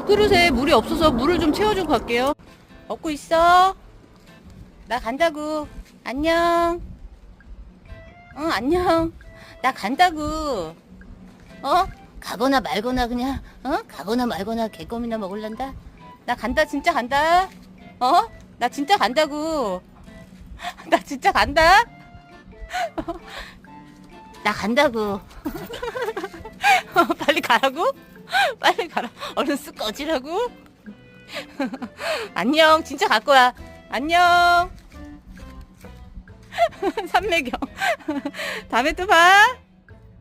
그릇에 물이 없어서 물을 좀 채워주고 갈게요. 먹고 있어. 나 간다고. 안녕. 응, 안녕. 나 간다고. 가거나 말거나 그냥, 가거나 말거나 개껌이나 먹을란다. 나 간다, 진짜 간다. 나 진짜 간다고. 나 진짜 간다. 나 간다고. 빨리 가라고? 빨리 가라. 얼른 쓱 꺼지라고? 안녕. 진짜 갈 거야. 안녕. 삼매경. 다음에 또 봐.